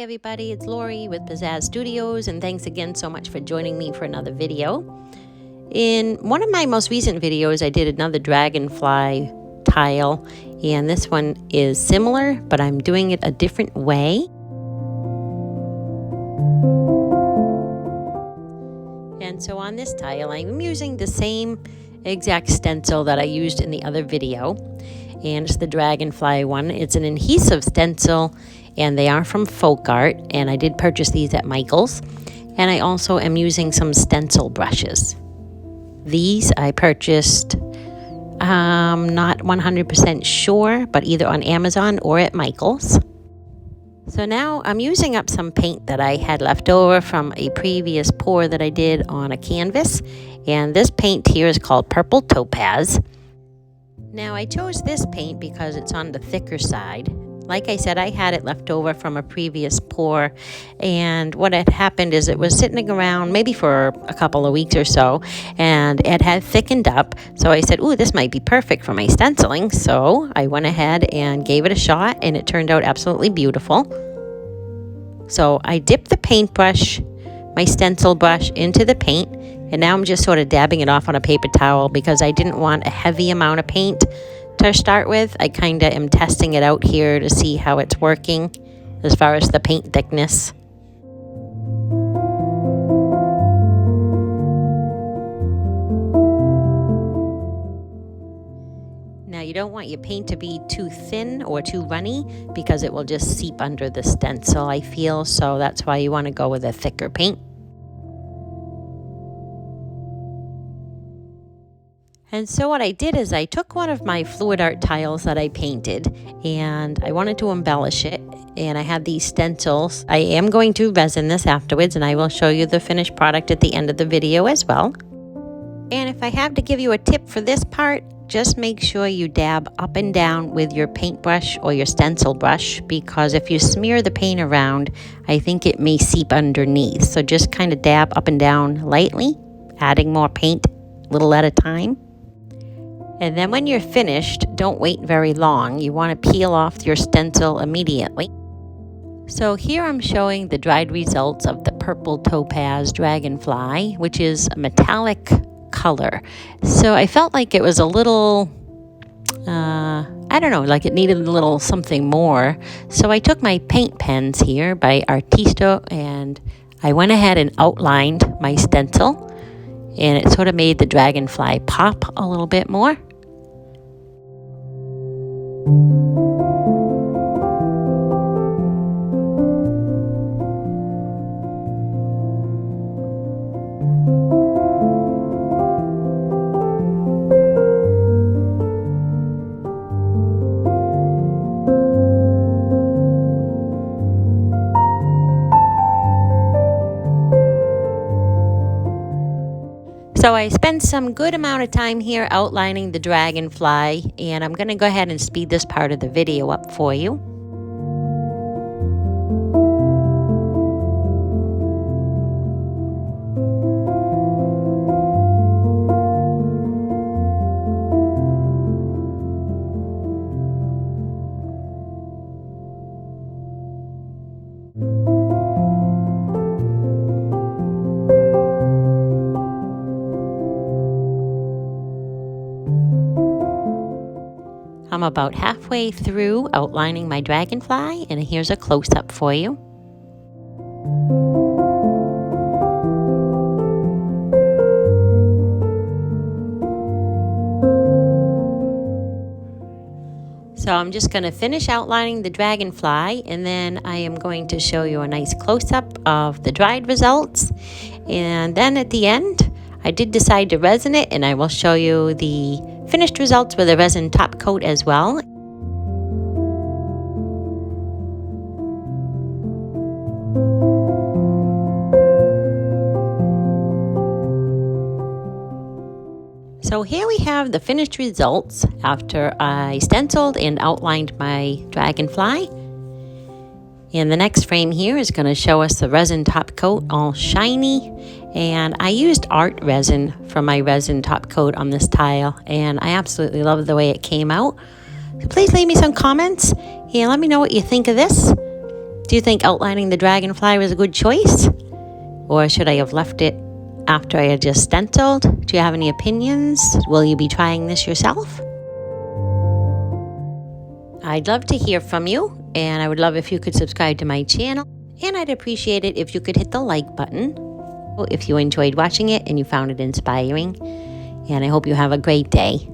everybody, it's Lori with Pizazz Studios, and thanks again so much for joining me for another video. In one of my most recent videos, I did another dragonfly tile, and this one is similar, but I'm doing it a different way. And so on this tile, I'm using the same exact stencil that I used in the other video, and it's the dragonfly one. It's an adhesive stencil, and they are from Folk Art, and I did purchase these at Michael's. And I also am using some stencil brushes. These I purchased, not 100% sure, but either on Amazon or at Michael's. So now I'm using up some paint that I had left over from a previous pour that I did on a canvas. And this paint here is called Purple Topaz. Now I chose this paint because it's on the thicker side. Like I said, I had it left over from a previous pour, and what had happened is it was sitting around maybe for a couple of weeks or so, and it had thickened up. So I said, ooh, this might be perfect for my stenciling. So I went ahead and gave it a shot, and it turned out absolutely beautiful. So I dipped the paintbrush, my stencil brush, into the paint, and now I'm just sort of dabbing it off on a paper towel because I didn't want a heavy amount of paint to start with. I kind of am testing it out here to see how it's working as far as the paint thickness. Now you don't want your paint to be too thin or too runny because it will just seep under the stencil, I feel, so that's why you want to go with a thicker paint. And so what I did is I took one of my fluid art tiles that I painted, and I wanted to embellish it, and I had these stencils. I am going to resin this afterwards, and I will show you the finished product at the end of the video as well. And if I have to give you a tip for this part, just make sure you dab up and down with your paintbrush or your stencil brush, because if you smear the paint around, I think it may seep underneath. So just kind of dab up and down lightly, adding more paint a little at a time. And then when you're finished, don't wait very long. You want to peel off your stencil immediately. So here I'm showing the dried results of the Purple Topaz Dragonfly, which is a metallic color. So I felt like it was a little, I don't know, like it needed a little something more. So I took my paint pens here by Artista, and I went ahead and outlined my stencil, and it sort of made the dragonfly pop a little bit more. So I spent some good amount of time here outlining the dragonfly, and I'm going to go ahead and speed this part of the video up for you. I'm about halfway through outlining my dragonfly, and here's a close-up for you. So I'm just going to finish outlining the dragonfly, and then I am going to show you a nice close-up of the dried results. And then at the end, I did decide to resin it, and I will show you the finished results with a resin top coat as well. So here we have the finished results after I stenciled and outlined my dragonfly. And the next frame here is going to show us the resin top coat all shiny. And I used art resin for my resin top coat on this tile, and I absolutely love the way it came out. So please leave me some comments and let me know what you think of this. Do you think outlining the dragonfly was a good choice? Or should I have left it after I had just stenciled? Do you have any opinions? Will you be trying this yourself? I'd love to hear from you, and I would love if you could subscribe to my channel, and I'd appreciate it if you could hit the like button if you enjoyed watching it and you found it inspiring. And I hope you have a great day.